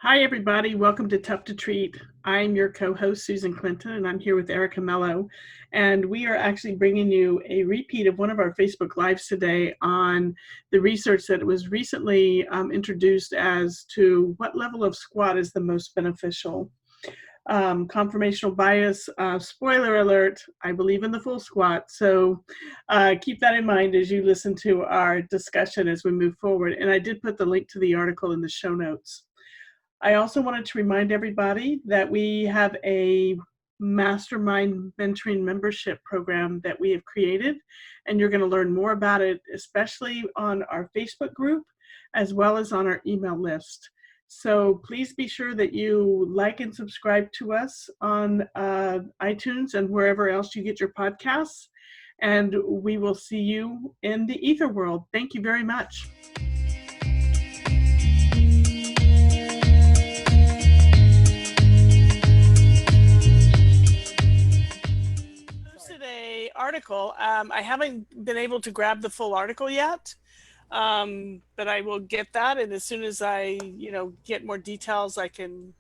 Hi, everybody. Welcome to Tough to Treat. I'm your co-host, Susan Clinton, and I'm here with Erica Mello. And we are actually bringing you a repeat of one of our Facebook Lives today on the research that was recently introduced as to what level of squat is the most beneficial. Conformational bias, spoiler alert, I believe in the full squat. So keep that in mind as you listen to our discussion as we move forward. And I did put the link to the article in the show notes. I also wanted to remind everybody that we have a mastermind mentoring membership program that we have created, and you're going to learn more about it, especially on our Facebook group, as well as on our email list. So please be sure that you like and subscribe to us on iTunes and wherever else you get your podcasts. And we will see you in the ether world. Thank you very much. Article. I haven't been able to grab the full article yet, but I will get that. And as soon as I, get more details, I can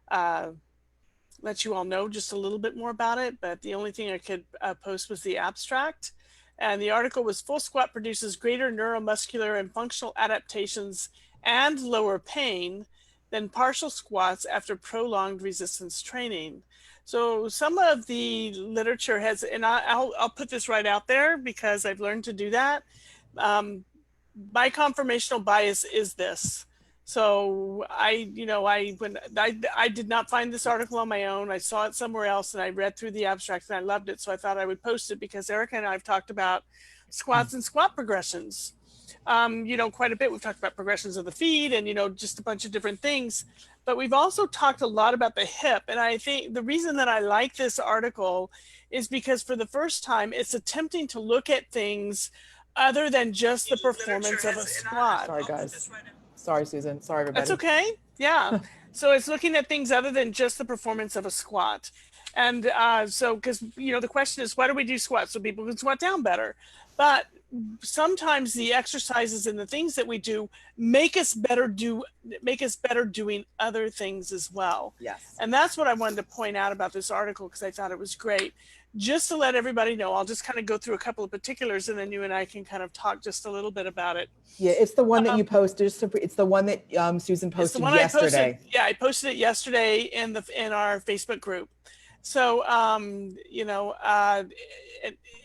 let you all know just a little bit more about it. But the only thing I could post was the abstract. And the article was full squat produces greater neuromuscular and functional adaptations and lower pain than partial squats after prolonged resistance training. So some of the literature has, and I'll put this right out there because I've learned to do that. My conformational bias is this. So I did not find this article on my own. I saw it somewhere else and I read through the abstract and I loved it. So I thought I would post it because Erica and I have talked about squats and squat progressions. Quite a bit. We've talked about progressions of the feet and, just a bunch of different things. But we've also talked a lot about the hip. And I think the reason that I like this article is because for the first time, it's attempting to look at things other than just the performance of a squat. Sorry, guys. Sorry, Susan. Sorry, everybody. That's okay. Yeah. So it's looking at things other than just the performance of a squat. And because, the question is, why do we do squats? So people can squat down better. But sometimes the exercises and the things that we do make us better doing other things as well. Yes. And that's what I wanted to point out about this article because I thought it was great. Just to let everybody know, I'll just kind of go through a couple of particulars and then you and I can kind of talk just a little bit about it. Yeah, it's the one that you posted. It's the one that Susan posted yesterday. I posted it yesterday in our Facebook group. So,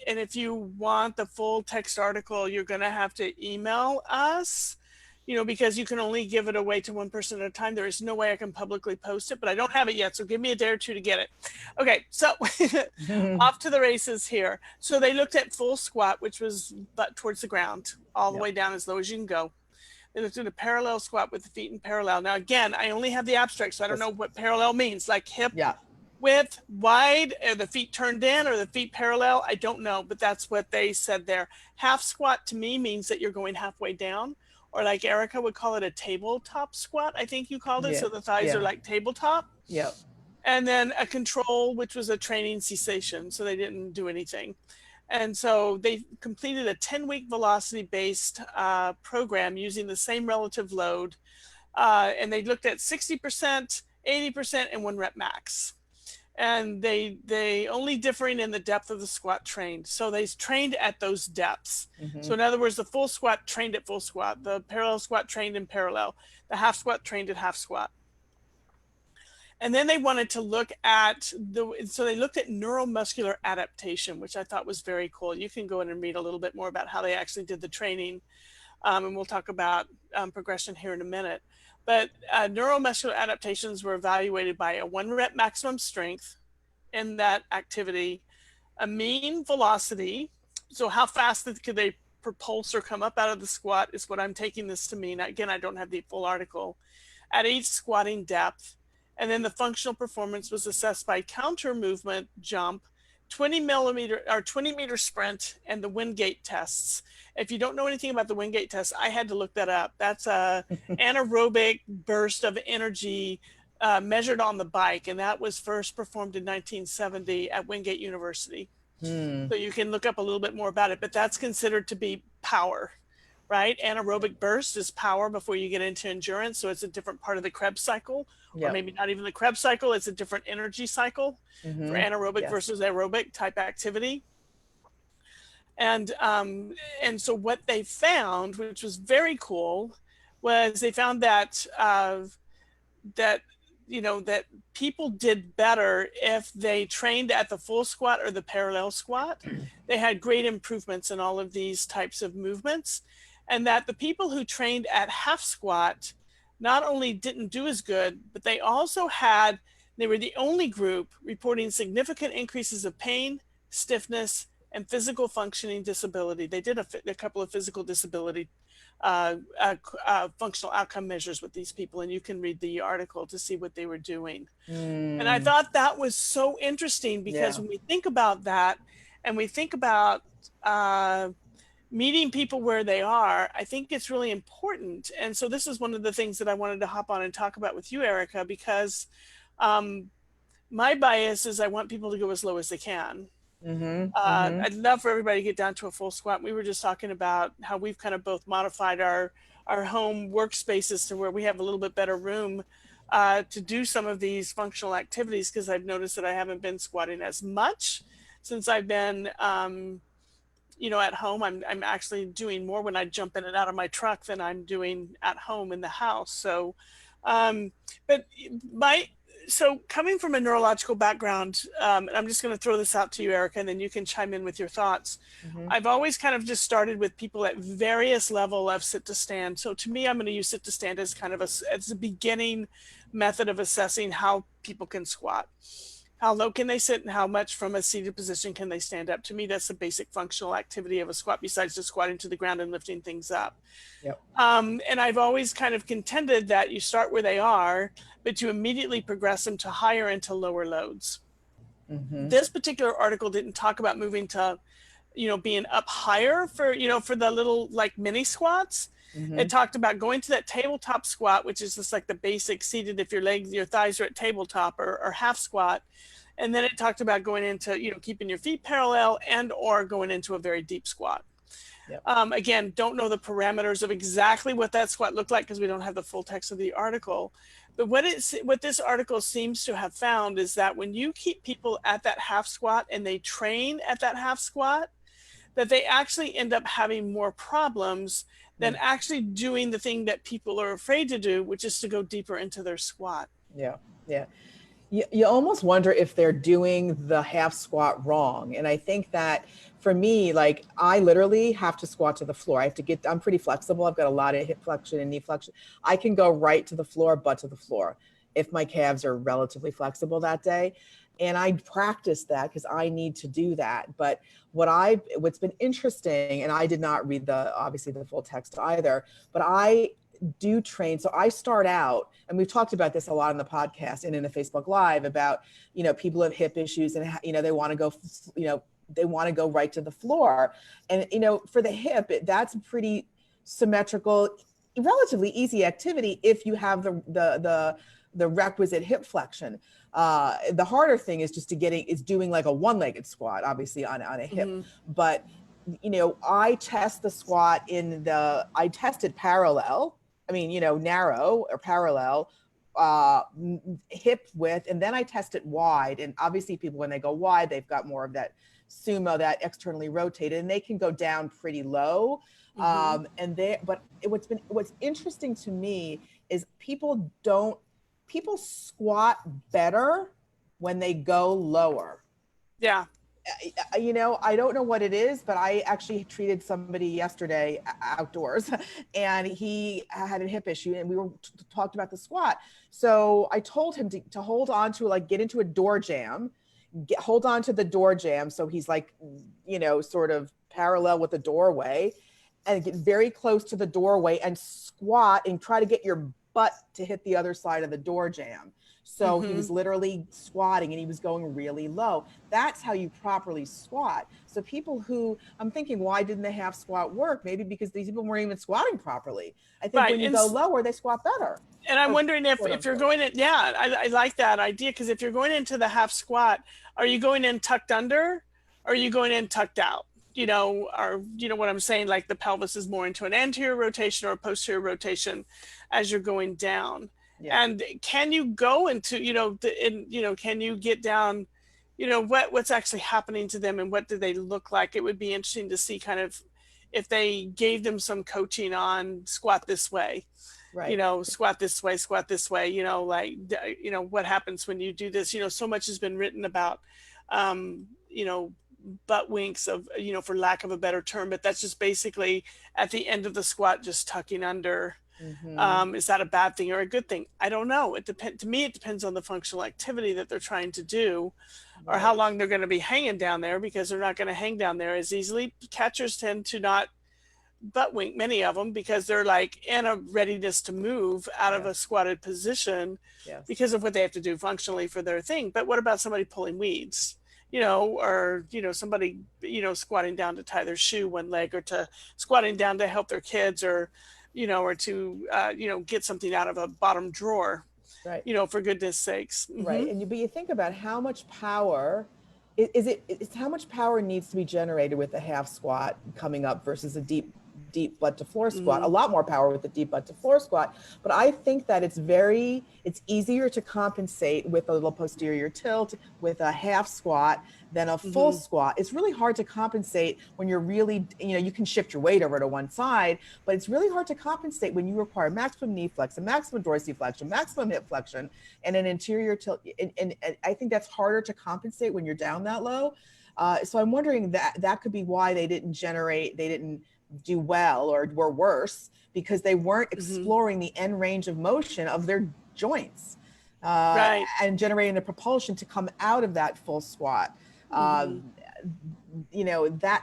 and if you want the full text article, you're going to have to email us, because you can only give it away to one person at a time. There is no way I can publicly post it, but I don't have it yet. So give me a day or two to get it. Okay. So off to the races here. So they looked at full squat, which was butt towards the ground, all the way down as low as you can go. They looked at a parallel squat with the feet in parallel. Now, again, I only have the abstract, so I don't know what parallel means, like hip width, wide, or the feet turned in, or the feet parallel. I don't know, but that's what they said there. Half squat to me means that you're going halfway down, or like Erica would call it a tabletop squat, I think you called it. So the thighs are like tabletop. Yeah. And then a control, which was a training cessation. So they didn't do anything. And so they completed a 10-week velocity-based program using the same relative load. And they looked at 60%, 80%, and 1 rep max. And they only differing in the depth of the squat trained. So they trained at those depths. So in other words, the full squat trained at full squat, the parallel squat trained in parallel, the half squat trained at half squat. And then they wanted to look at so they looked at neuromuscular adaptation, which I thought was very cool. You can go in and read a little bit more about how they actually did the training. And we'll talk about progression here in a minute. But neuromuscular adaptations were evaluated by a 1 rep maximum strength in that activity, a mean velocity. So how fast could they propulse or come up out of the squat is what I'm taking this to mean. Again, I don't have the full article. At each squatting depth. And then the functional performance was assessed by counter movement jump, 20 meter sprint, and the Wingate tests. If you don't know anything about the Wingate test, I had to look that up. That's a anaerobic burst of energy measured on the bike. And that was first performed in 1970 at Wingate University. So you can look up a little bit more about it, but that's considered to be power. right? Anaerobic burst is power before you get into endurance. So it's a different part of the Krebs cycle, or Yep. maybe not even the Krebs cycle. It's a different energy cycle for Mm-hmm. anaerobic Yes. versus aerobic type activity. And so what they found, which was very cool, was they found that that that people did better if they trained at the full squat or the parallel squat. They had great improvements in all of these types of movements, and that the people who trained at half squat not only didn't do as good, but they were the only group reporting significant increases of pain, stiffness, and physical functioning disability. They did a couple of physical disability functional outcome measures with these people, and you can read the article to see what they were doing. And I Mm, thought that was so interesting because yeah. when we think about that and we think about meeting people where they are, I think it's really important. And so this is one of the things that I wanted to hop on and talk about with you, Erica, because my bias is I want people to go as low as they can. Mm-hmm. Mm-hmm. I'd love for everybody to get down to a full squat. We were just talking about how we've kind of both modified our home workspaces to where we have a little bit better room to do some of these functional activities, because I've noticed that I haven't been squatting as much since I've been at home. I'm actually doing more when I jump in and out of my truck than I'm doing at home in the house. So but so coming from a neurological background, and I'm just going to throw this out to you, Erica, and then you can chime in with your thoughts. Mm-hmm. I've always kind of just started with people at various level of sit to stand. So to me, I'm going to use sit to stand as kind of as a beginning method of assessing how people can squat. How low can they sit and how much from a seated position can they stand up? To me, that's the basic functional activity of a squat, besides just squatting to the ground and lifting things up. Yep. And I've always kind of contended that you start where they are, but you immediately progress them to higher and to lower loads. Mm-hmm. This particular article didn't talk about moving to, being up higher for the little like mini squats. Mm-hmm. It talked about going to that tabletop squat, which is just like the basic seated if your thighs are at tabletop, or half squat. And then it talked about going into, keeping your feet parallel and or going into a very deep squat. Yep. Again, don't know the parameters of exactly what that squat looked like because we don't have the full text of the article. But what this article seems to have found is that when you keep people at that half squat and they train at that half squat, that they actually end up having more problems than actually doing the thing that people are afraid to do, which is to go deeper into their squat. Yeah. Yeah. You almost wonder if they're doing the half squat wrong. And I think that for me, like I literally have to squat to the floor. I'm pretty flexible. I've got a lot of hip flexion and knee flexion. I can go right to the floor, butt to the floor if my calves are relatively flexible that day. And I practice that because I need to do that. But what's been interesting, and I did not read obviously the full text either, but I do train. So I start out, and we've talked about this a lot in the podcast and in the Facebook Live about, people have hip issues and, they want to go, they want to go right to the floor. And, for the hip, that's a pretty symmetrical, relatively easy activity if you have the requisite hip flexion. The harder thing is just doing like a one-legged squat, obviously on a hip. Mm-hmm. But, I test the squat I tested parallel. I mean, narrow or parallel, hip width, and then I test it wide. And obviously people, when they go wide, they've got more of that sumo, that externally rotated, and they can go down pretty low. Mm-hmm. But what's interesting to me is people squat better when they go lower. Yeah. I don't know what it is, but I actually treated somebody yesterday outdoors and he had a hip issue and we talked about the squat. So I told him to hold on to, get into a door jam, hold on to the door jam. So he's sort of parallel with the doorway, and get very close to the doorway and squat and try to get your butt to hit the other side of the door jam. So mm-hmm. He was literally squatting and he was going really low. That's how you properly squat. So people who, I'm thinking, why didn't the half squat work? Maybe because these people weren't even squatting properly. I think when you go lower, they squat better. And I'm wondering if you're going in, I like that idea, because if you're going into the half squat, are you going in tucked under or are you going in tucked out? are, what I'm saying, like the pelvis is more into an anterior rotation or a posterior rotation as you're going down. Yeah. And can you go into, can you get down, what's actually happening to them and what do they look like? It would be interesting to see kind of if they gave them some coaching on squat this way, Right. squat this way, what happens when you do this? So much has been written about, butt winks of, for lack of a better term, but that's just basically at the end of the squat, just tucking under. Mm-hmm. Is that a bad thing or a good thing? I don't know. To me, it depends on the functional activity that they're trying to do or how Right. long they're going to be hanging down there, because they're not going to hang down there as easily. Catchers tend to not butt wink, many of them, because they're like in a readiness to move out of Yeah. a squatted position Yes. because of what they have to do functionally for their thing. But what about somebody pulling weeds? Or somebody squatting down to tie their shoe one leg, or to squatting down to help their kids, or or to get something out of a bottom drawer, Right. for goodness sakes. Right. But you think about how much power it's how much power needs to be generated with a half squat coming up versus a deep butt to floor squat. A Mm-hmm. lot more power with the deep butt to floor squat. But I think that it's easier to compensate with a little posterior tilt with a half squat than a full Mm-hmm. squat. It's really hard to compensate when you're really, you can shift your weight over to one side, but it's really hard to compensate when you require maximum knee flexion, maximum dorsiflexion, maximum hip flexion, and an interior tilt. And I think that's harder to compensate when you're down that low. So I'm wondering that could be why they didn't do well or were worse, because they weren't Mm-hmm. exploring the end range of motion of their joints Right. and generating the propulsion to come out of that full squat. Mm-hmm.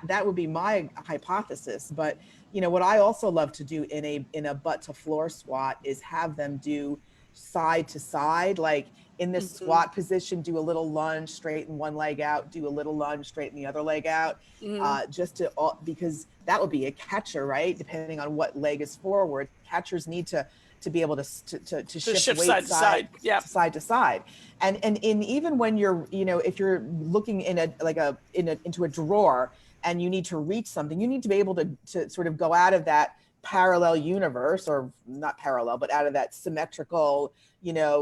That would be my hypothesis. But what I also love to do in a butt to floor squat is have them do side to side, like in this Mm-hmm. squat position, do a little lunge, straighten one leg out, do a little lunge, straighten the other leg out, Mm-hmm. because that would be a catcher, right? Depending on what leg is forward, catchers need to be able to shift weight side to side. Yeah. side to side. And even when you're, if you're looking into a drawer and you need to reach something, you need to be able to sort of go out of that parallel universe, or not parallel, but out of that symmetrical,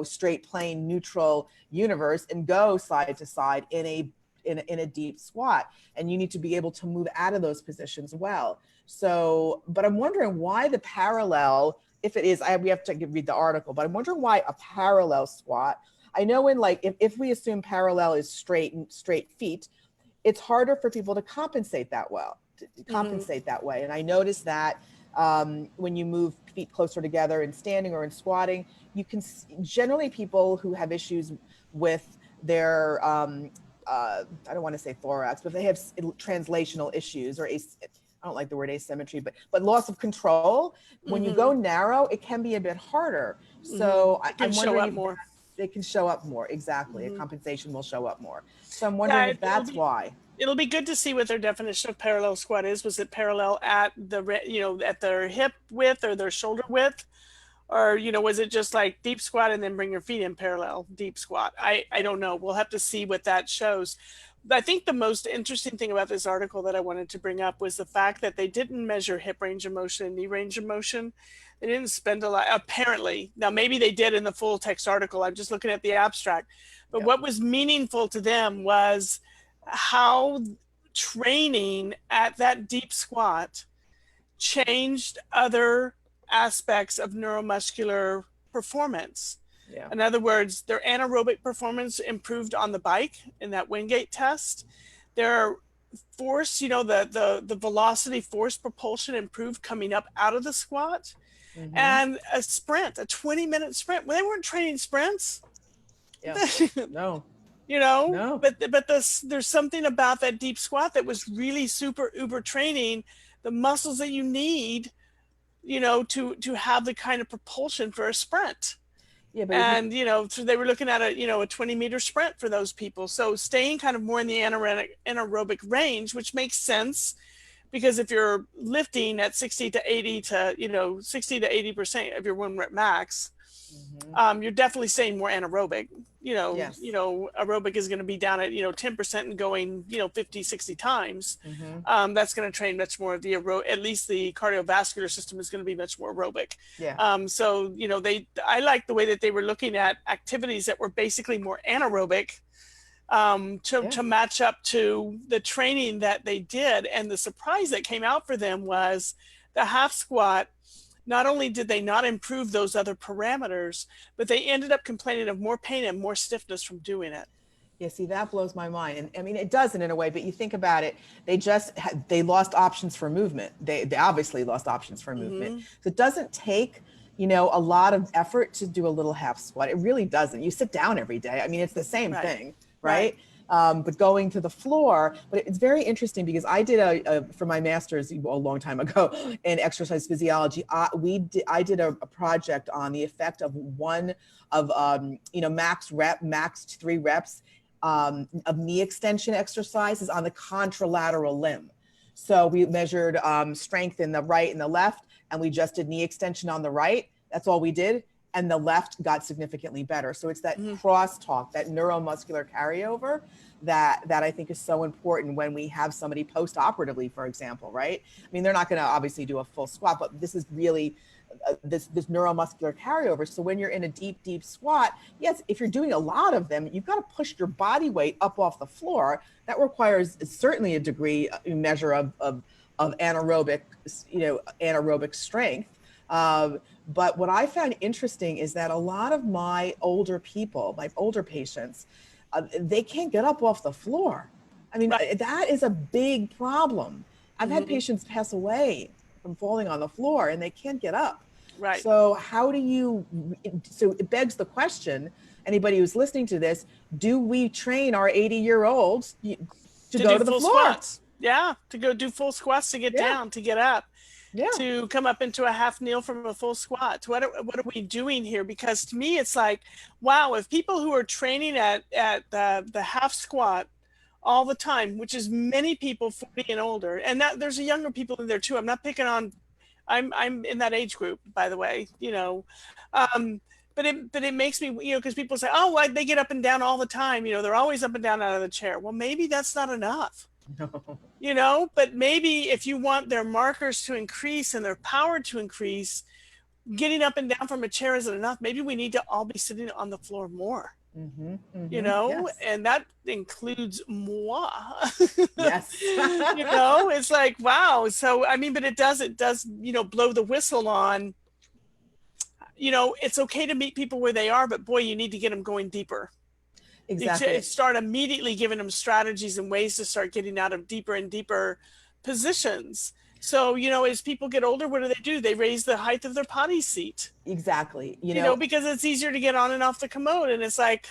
straight plane neutral universe, and go side to side in a deep squat. And you need to be able to move out of those positions well. So, but I'm wondering why the parallel, if it is, we have to read the article, but I'm wondering why a parallel squat. I know if we assume parallel is straight feet, it's harder for people to compensate that way. And I noticed that when you move feet closer together in standing or in squatting, you can generally, people who have issues with their I don't want to say thorax, but they have translational issues, or I don't like the word asymmetry, but loss of control. When you go narrow, it can be a bit harder. So I'm wondering if more. they can show up more. Exactly. Mm-hmm. A compensation will show up more. So I'm wondering if that's why. It'll be good to see what their definition of parallel squat is. Was it parallel at at their hip width or their shoulder width? Or, was it just like deep squat and then bring your feet in parallel, deep squat? I don't know. We'll have to see what that shows. I think the most interesting thing about this article that I wanted to bring up was the fact that they didn't measure hip range of motion and knee range of motion. They didn't spend a lot, apparently. Now, maybe they did in the full text article. I'm just looking at the abstract. But what was meaningful to them was how training at that deep squat changed other aspects of neuromuscular performance. Yeah. In other words, their anaerobic performance improved on the bike in that Wingate test. Their force, the velocity force propulsion improved coming up out of the squat. Mm-hmm. And a 20-minute sprint. Well, they weren't training sprints. Yeah. No. No. But there's something about that deep squat that was really super uber training the muscles that you need, to have the kind of propulsion for a sprint. Yeah, but and so they were looking at a 20-meter sprint for those people. So staying kind of more in the anaerobic range, which makes sense, because if you're lifting at 60 to 80% of your 1 rep max, you're definitely staying more anaerobic. Yes. aerobic is going to be down at, 10% and going, 50, 60 times. That's going to train much more of the at least the cardiovascular system is going to be much more aerobic. Yeah. So, I like the way that they were looking at activities that were basically more anaerobic, to match up to the training that they did. And the surprise that came out for them was the half squat. Not only did they not improve those other parameters, but they ended up complaining of more pain and more stiffness from doing it. Yeah, see, that blows my mind. And I mean, it doesn't in a way, but you think about it, they lost options for movement. They obviously lost options for movement. So it doesn't take, a lot of effort to do a little half squat. It really doesn't. You sit down every day. I mean, it's the same thing, right? But going to the floor, but it's very interesting because I did for my master's a long time ago in exercise physiology. I did a project on the effect of max 3 reps of knee extension exercises on the contralateral limb. So we measured strength in the right and the left, and we just did knee extension on the right. That's all we did. And the left got significantly better. So it's that crosstalk, that neuromuscular carryover that I think is so important when we have somebody post-operatively, for example, right? I mean, they're not going to obviously do a full squat, but this is really this neuromuscular carryover. So when you're in a deep squat, yes, if you're doing a lot of them, you've got to push your body weight up off the floor. That requires certainly a measure of anaerobic, anaerobic strength. But what I found interesting is that a lot of my older patients, they can't get up off the floor. I mean, that is a big problem. I've had patients pass away from falling on the floor and they can't get up. Right. So so it begs the question, anybody who's listening to this, do we train our 80-year-olds to go to the floor? Squats. Yeah, to go do full squats to get down, to get up. To come up into a half kneel from a full squat. What are we doing here? Because to me, it's like, wow, if people who are training at the half squat all the time, which is many people 40 and older, and that there's younger people in there too. I'm not picking on, I'm in that age group, by the way, but it makes me, because people say, oh, well, they get up and down all the time. They're always up and down out of the chair. Well, maybe that's not enough. No. But maybe if you want their markers to increase and their power to increase, getting up and down from a chair isn't enough. Maybe we need to all be sitting on the floor more, Yes. and that includes moi. Yes. It's like, wow. So, I mean, but it does, blow the whistle on, it's okay to meet people where they are, but boy, you need to get them going deeper. Exactly. Start immediately giving them strategies and ways to start getting out of deeper and deeper positions. So, as people get older, what do? They raise the height of their potty seat. Exactly. Because it's easier to get on and off the commode. And it's like,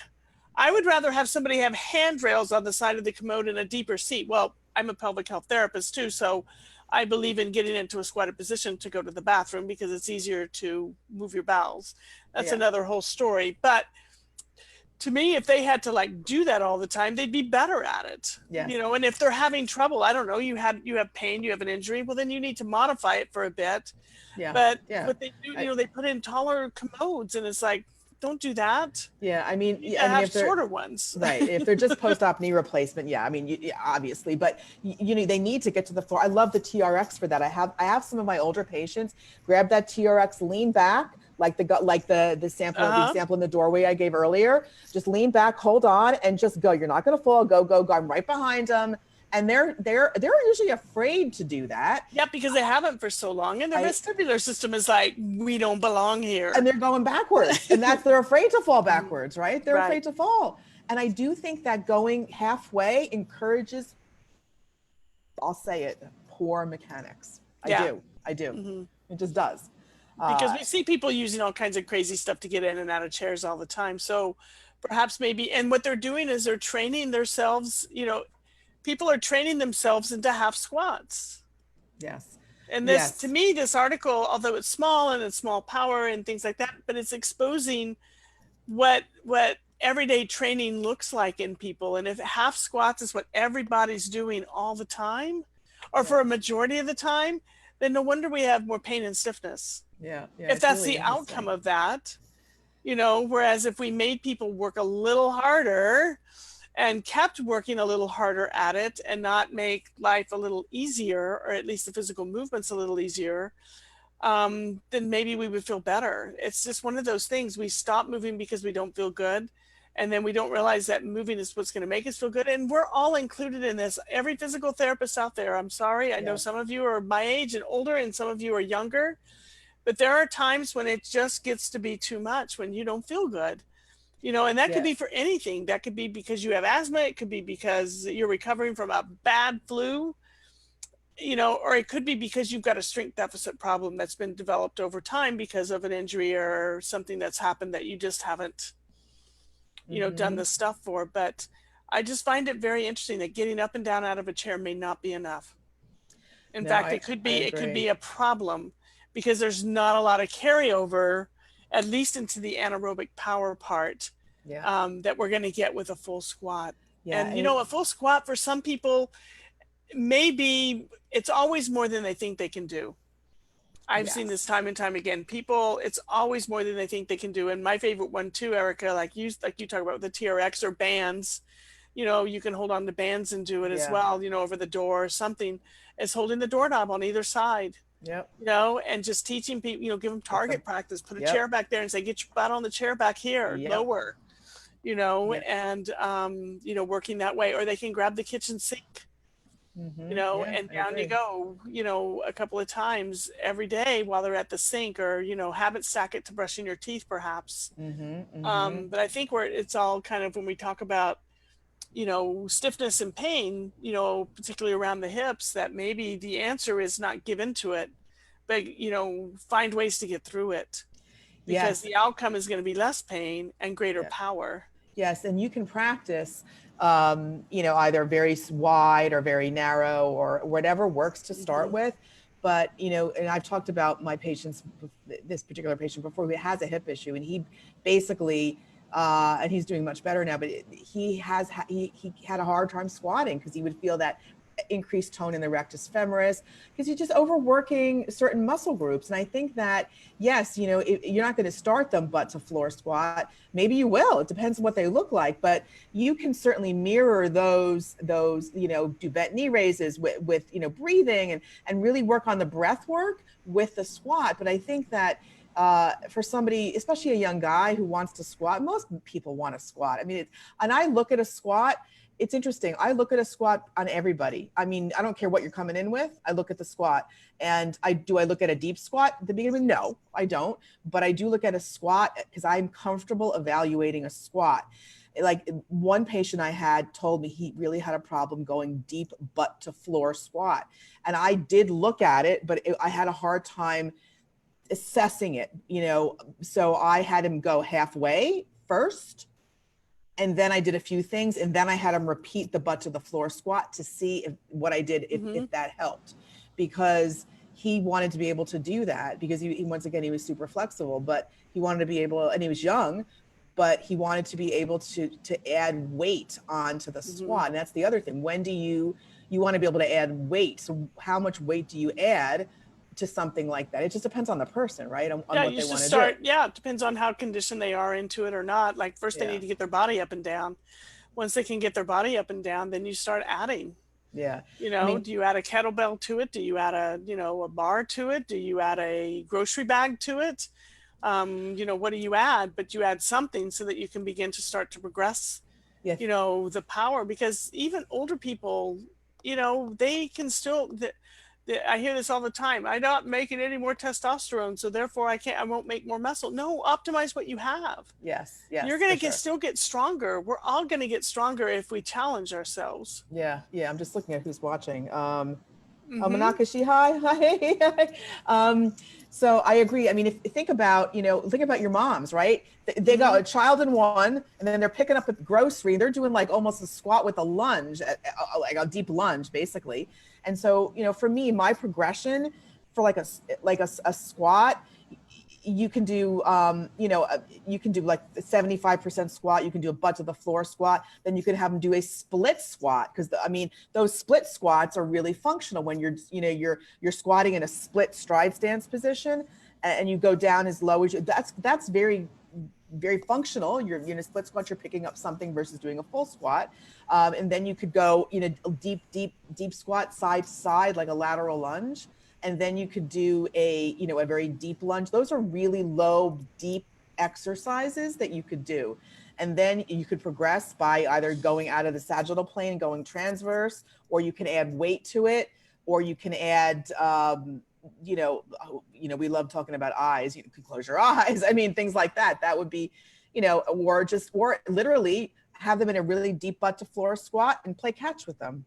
I would rather have somebody have handrails on the side of the commode in a deeper seat. Well, I'm a pelvic health therapist too, so I believe in getting into a squatted position to go to the bathroom because it's easier to move your bowels. That's another whole story. But to me, if they had to do that all the time, they'd be better at it. Yes. And if they're having trouble, I don't know, you have pain, you have an injury, well, then you need to modify it for a bit. Yeah. But what they do, they put in taller commodes, and it's like, don't do that. Yeah, I mean, have shorter ones. Right. If they're just post-op knee replacement, I mean, obviously, but they need to get to the floor. I love the TRX for that. I have some of my older patients grab that TRX, lean back, like the sample, the example in the doorway I gave earlier. Just lean back, hold on, and just go. You're not going to fall. Go. I'm right behind them. And they're usually afraid to do that. Yeah, because they haven't for so long, and their vestibular system is like, we don't belong here, and they're going backwards, and they're afraid to fall backwards, right? They're afraid to fall, and I do think that going halfway encourages, I'll say it, poor mechanics. I do. It just does. Because we see people using all kinds of crazy stuff to get in and out of chairs all the time. So perhaps maybe, and what they're doing is they're training themselves, people are training themselves into half squats. Yes. And this, to me, this article, although it's small and it's small power and things like that, but it's exposing what everyday training looks like in people. And if half squats is what everybody's doing all the time, or for a majority of the time, then no wonder we have more pain and stiffness. Yeah. If that's the outcome of that, whereas if we made people work a little harder and kept working a little harder at it and not make life a little easier, or at least the physical movements a little easier, then maybe we would feel better. It's just one of those things. We stop moving because we don't feel good. And then we don't realize that moving is what's going to make us feel good. And we're all included in this. Every physical therapist out there, I'm sorry, I know Yes. some of you are my age and older, and some of you are younger, but there are times when it just gets to be too much, when you don't feel good. And that could be Yes. for anything. That could be because you have asthma. It could be because you're recovering from a bad flu, or it could be because you've got a strength deficit problem that's been developed over time because of an injury or something that's happened that you just haven't, done Hmm. the stuff for. But I just find it very interesting that getting up and down out of a chair may not be enough. In No, fact, I, I it could agree. be a problem because there's not a lot of carryover, at least into the anaerobic power part, Yeah. that we're going to get with a full squat. Yeah. And And it, a full squat for some people, maybe it's always more than they think they can do. I've seen this yes. time and time again. People, it's always more than they think they can do. And my favorite one too, Erica, like you talk about the TRX or bands, you can hold on to bands and do it as Yeah. well, over the door or something, is holding the doorknob on either side, Yep. and just teaching people, give them It's a, target practice, put a chair yep. back there and say, get your butt on the chair back here, Yep. lower, Yep. and, working that way. Or they can grab the kitchen sink, Yeah, and I down you agree. go, a couple of times every day while they're at the sink, or, habit stack it to brushing your teeth perhaps. Hmm. But I think where it's all kind of, when we talk about, stiffness and pain, particularly around the hips, that maybe the answer is not give into it, but, find ways to get through it, because Yes. the outcome is going to be less pain and greater Yeah. power. Yes, and you can practice, either very wide or very narrow or whatever works to start Hmm. with. But, and I've talked about my patients, this particular patient before, who has a hip issue, and he basically, and he's doing much better now, but he had a hard time squatting because he would feel that increased tone in the rectus femoris because he's just overworking certain muscle groups. And I think that, yes, you're not going to start them butt to floor squat. Maybe you will. It depends on what they look like, but you can certainly mirror those, do bent knee raises with breathing and really work on the breath work with the squat. But I think that for somebody, especially a young guy who wants to squat, most people want to squat. I mean, and I look at a squat, it's interesting. I look at a squat on everybody. I mean, I don't care what you're coming in with. I look at the squat, and I look at a deep squat at the beginning? No, I don't. But I do look at a squat because I'm comfortable evaluating a squat. Like, one patient I had told me he really had a problem going deep butt to floor squat, and I did look at it, but I had a hard time assessing it. So I had him go halfway first, and then I did a few things, and then I had him repeat the butt to the floor squat to see what I did, Hmm. if that helped, because he wanted to be able to do that, because he once again, he was super flexible, but he wanted to be able, and he was young, but he wanted to be able to add weight onto the Hmm. squat. And that's the other thing. When do you want to be able to add weight? So how much weight do you add to something like that? It just depends on the person, right? On Yeah, what you they should want to do. start. Yeah, it depends on how conditioned they are into it or not. Like, first they Yeah. need to get their body up and down. Once they can get their body up and down, then you start adding. Yeah. I mean, Do you add a kettlebell to it? Do you add a bar to it? Do you add a grocery bag to it? What do you add? But you add something so that you can begin to start to progress, yeah. the power, because even older people, they can still, I hear this all the time. I'm not making any more testosterone, so therefore I won't make more muscle. No, optimize what you have. Yes. You're Yes, going for to sure. still get stronger. We're all going to get stronger if we challenge ourselves. Yeah, yeah. I'm just looking at who's watching. Hmm. Manakashi, hi, hi. So I agree. I mean, if think about, think about your moms, right? They got Hmm. a child in one, and then they're picking up a grocery. They're doing like almost a squat with a lunge, like a deep lunge, basically. And so, for me, my progression for like a squat, you can do you can do like 75% squat, you can do a butt to the floor squat, then you can have them do a split squat, because I mean, those split squats are really functional when you're squatting in a split stride stance position, and you go down as low as you, that's very very functional. You're, split squat, you're picking up something versus doing a full squat. And then you could go, deep squat side to side, like a lateral lunge. And then you could do a very deep lunge. Those are really low, deep exercises that you could do. And then you could progress by either going out of the sagittal plane, going transverse, or you can add weight to it, or you can add, we love talking about eyes. You can close your eyes. I mean, things like that. That would be, or literally have them in a really deep butt to floor squat and play catch with them.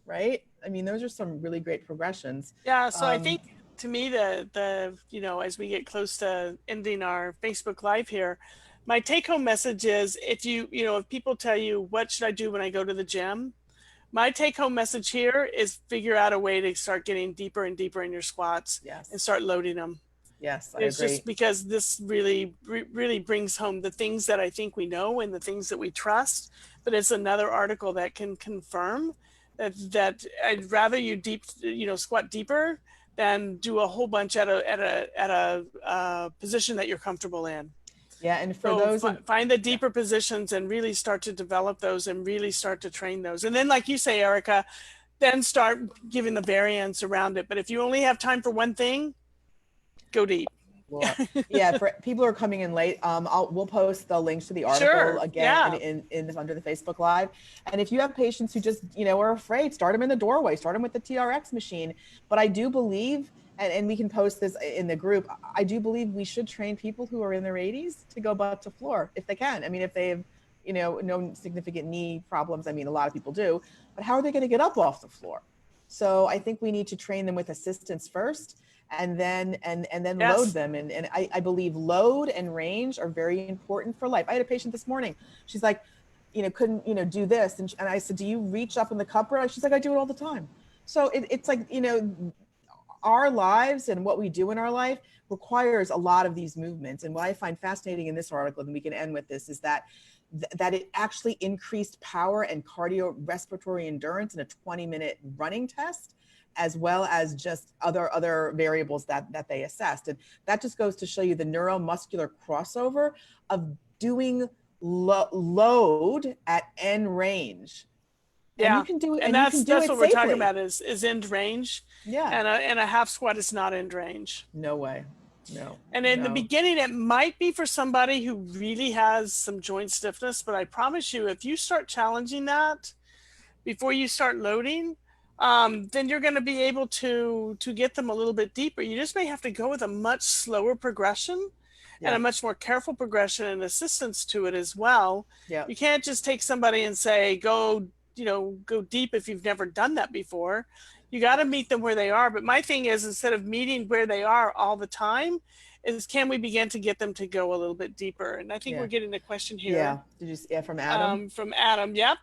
Right? I mean, those are some really great progressions. Yeah. So I think to me, the as we get close to ending our Facebook Live here, my take home message is if people tell you, what should I do when I go to the gym? My take home message here is figure out a way to start getting deeper and deeper in your squats. Yes. And start loading them. Yes, It's just because this really brings home the things that I think we know and the things that we trust. But it's another article that can confirm that I'd rather you squat deeper than do a whole bunch at a position that you're comfortable in. Yeah, and for those find the deeper positions and really start to develop those and really start to train those. And then, like you say, Erica, then start giving the variants around it. But if you only have time for one thing, go deep. Well, yeah, for people who are coming in late, we'll post the links to the article again in under the Facebook Live. And if you have patients who just are afraid, start them in the doorway, start them with the TRX machine. But I do believe, and we can post this in the group, I do believe we should train people who are in their 80s to go butt to floor if they can. I mean, if they have no significant knee problems, I mean, a lot of people do, but how are they going to get up off the floor? So I think we need to train them with assistance first, and then Yes. load them. And I believe load and range are very important for life. I had a patient this morning. She's like, couldn't, do this. And I said, do you reach up in the cupboard? She's like, I do it all the time. So it's like, our lives and what we do in our life requires a lot of these movements. And what I find fascinating in this article, and we can end with this, is that it actually increased power and cardiorespiratory endurance in a 20-minute running test, as well as just other variables that they assessed. And that just goes to show you the neuromuscular crossover of doing load at end range. Yeah, and you can do it, and that's what we're talking about is end range. Yeah, and a half squat is not end range. No way, no. And in the beginning, it might be for somebody who really has some joint stiffness, but I promise you, if you start challenging that before you start loading, then you're going to be able to get them a little bit deeper. You just may have to go with a much slower progression. Yeah. And a much more careful progression and assistance to it as well. Yeah. You can't just take somebody and say, go deep if you've never done that before. You got to meet them where they are. But my thing is, instead of meeting where they are all the time, is can we begin to get them to go a little bit deeper? And I think we're getting a question here. Yeah. Did you from Adam? From Adam. Yep.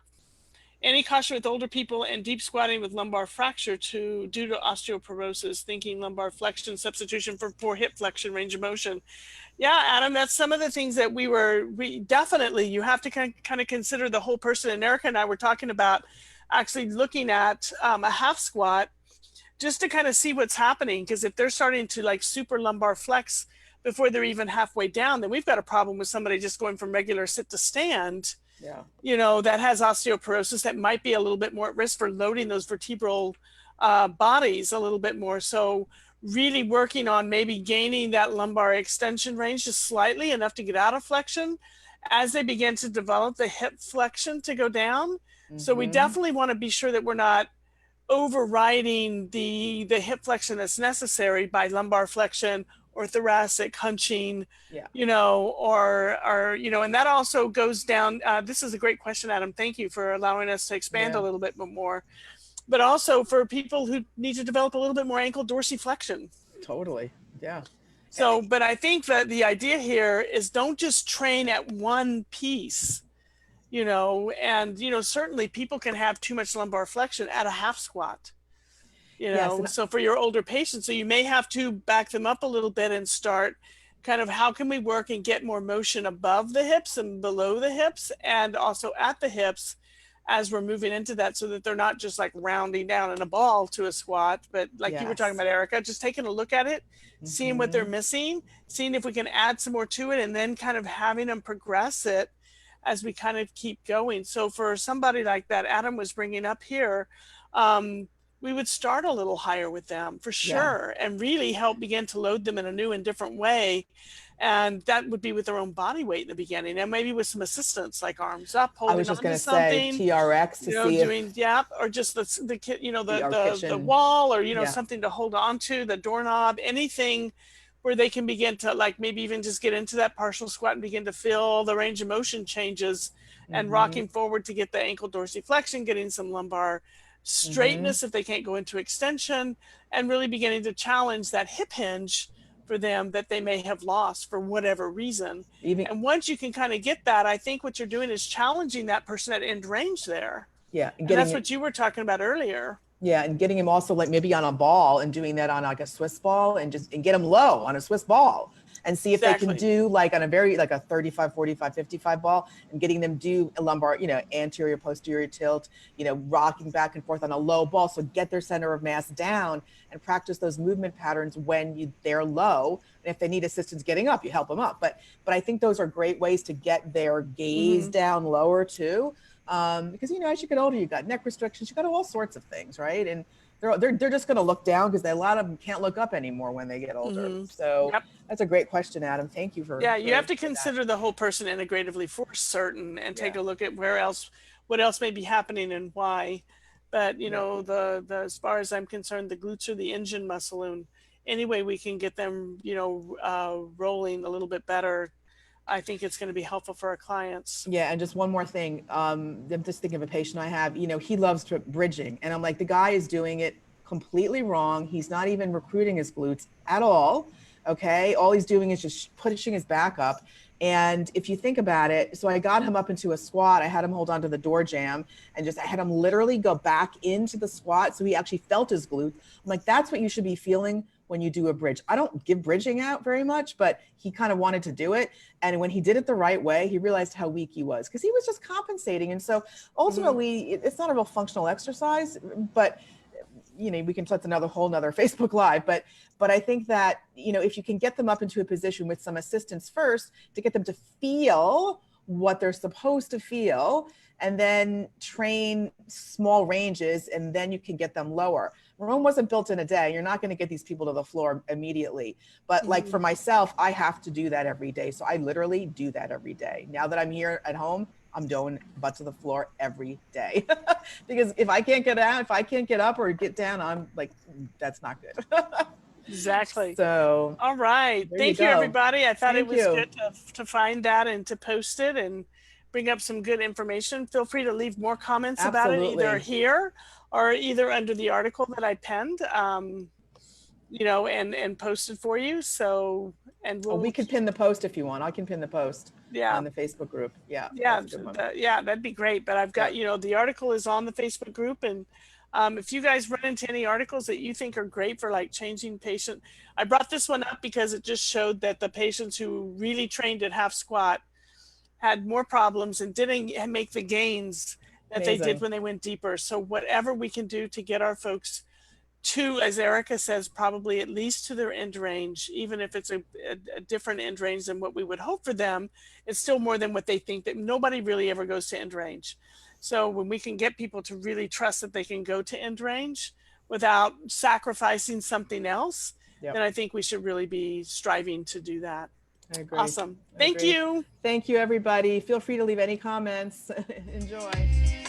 Any caution with older people and deep squatting with lumbar fracture due to osteoporosis, thinking lumbar flexion substitution for poor hip flexion range of motion. Yeah, Adam, that's some of the things that we definitely, you have to kind of consider the whole person. And Erica and I were talking about actually looking at a half squat just to kind of see what's happening. Because if they're starting to like super lumbar flex before they're even halfway down, then we've got a problem with somebody just going from regular sit to stand. Yeah. That has osteoporosis, that might be a little bit more at risk for loading those vertebral bodies a little bit more. So really working on maybe gaining that lumbar extension range just slightly, enough to get out of flexion as they begin to develop the hip flexion to go down. Mm-hmm. So we definitely want to be sure that we're not overriding the hip flexion that's necessary by lumbar flexion or thoracic hunching, or and that also goes down. This is a great question, Adam. Thank you for allowing us to expand a little bit more. But also for people who need to develop a little bit more ankle dorsiflexion. Totally, yeah. So, but I think that the idea here is don't just train at one piece, and, certainly people can have too much lumbar flexion at a half squat, so for your older patients, so you may have to back them up a little bit and start kind of how can we work and get more motion above the hips and below the hips and also at the hips as we're moving into that, so that they're not just like rounding down in a ball to a squat, but like you were talking Yes. about, Erica, just taking a look at it, seeing what they're Mhm. missing, seeing if we can add some more to it, and then kind of having them progress it as we kind of keep going. So for somebody like that Adam was bringing up here, we would start a little higher with them for Yeah. sure, and really help begin to load them in a new and different way. And that would be with their own body weight in the beginning, and maybe with some assistance like arms up, I was holding just on to gonna say something, TRX to see if doing, yeah, or just the kit, our the kitchen. wall, or Yeah. something to hold on to, the doorknob, anything where they can begin to, like, maybe even just get into that partial squat and begin to feel the range of motion changes, and Mhm. rocking forward to get the ankle dorsiflexion, getting some lumbar Mhm. straightness if they can't go into extension, and really beginning to challenge that hip hinge for them that they may have lost for whatever reason. Even And once you can kind of get that, I think what you're doing is challenging that person at end range there. yeah, and And getting that's it. what you were talking about earlier. Yeah, and getting him also like maybe on a ball and doing that on like a Swiss ball and just and get him low on a Swiss ball and see if they can Exactly. do like on a very like a 35, 45, 55 ball and getting them do a lumbar, anterior, posterior tilt, rocking back and forth on a low ball. So get their center of mass down and practice those movement patterns when they're low. And if they need assistance getting up, you help them up. But I think those are great ways to get their gaze Hmm. down lower too. Because as you get older, you got neck restrictions, you got all sorts of things, right? And they're just going to look down because a lot of them can't look up anymore when they get older. Hmm. So Yep. that's a great question, Adam. Thank you Yeah, you have to for that. consider the whole person integratively for certain, and take Yeah, a look at what else may be happening and why. But yeah, the as far as I'm concerned, the glutes are the engine muscle, and any way we can get them, rolling a little bit better, I think it's going to be helpful for our clients. yeah. And just one more thing. I'm just thinking of a patient I have. He loves bridging, and I'm like, the guy is doing it completely wrong. He's not even recruiting his glutes at all. Okay, all he's doing is just pushing his back up. And if you think about it, so I got him up into a squat. I had him hold on to the door jamb and I had him literally go back into the squat. So he actually felt his glutes. I'm like, that's what you should be feeling when you do a bridge. I don't give bridging out very much, but he kind of wanted to do it. And when he did it the right way, he realized how weak he was because he was just compensating. And so Hmm. ultimately, it's not a real functional exercise, but we can that's another whole nother Facebook Live. But I think that if you can get them up into a position with some assistance first to get them to feel what they're supposed to feel, and then train small ranges, and then you can get them lower. Rome wasn't built in a day. You're not going to get these people to the floor immediately. But like Hmm. for myself, I have to do that every day. So I literally do that every day. Now that I'm here at home, I'm doing butt to the floor every day. Because if I can't get out, if I can't get up or get down, I'm like, that's not good. Exactly. So All right. there you Thank you, go. everybody. I thought it Thank was you. good to find that and to post it and bring up some good information. Feel free to leave more comments about it, either Absolutely. here or either under the article that I penned, and posted for you. So, and Oh, we we'll, could pin the post if you want. I can pin the post yeah, on the Facebook group. Yeah, yeah, that's a good one. yeah, that'd be great. But I've got, Yep. the article is on the Facebook group, and if you guys run into any articles that you think are great for like changing patient, I brought this one up because it just showed that the patients who really trained at half squat had more problems and didn't make the gains that they did Amazing. when they went deeper. So whatever we can do to get our folks to, as Erica says, probably at least to their end range, even if it's a different end range than what we would hope for them, it's still more than what they think. That nobody really ever goes to end range. So when we can get people to really trust that they can go to end range without sacrificing something else, then Yep. I think we should really be striving to do that. I agree. Awesome. I Thank agree. you. Thank you, everybody. Feel free to leave any comments. Enjoy.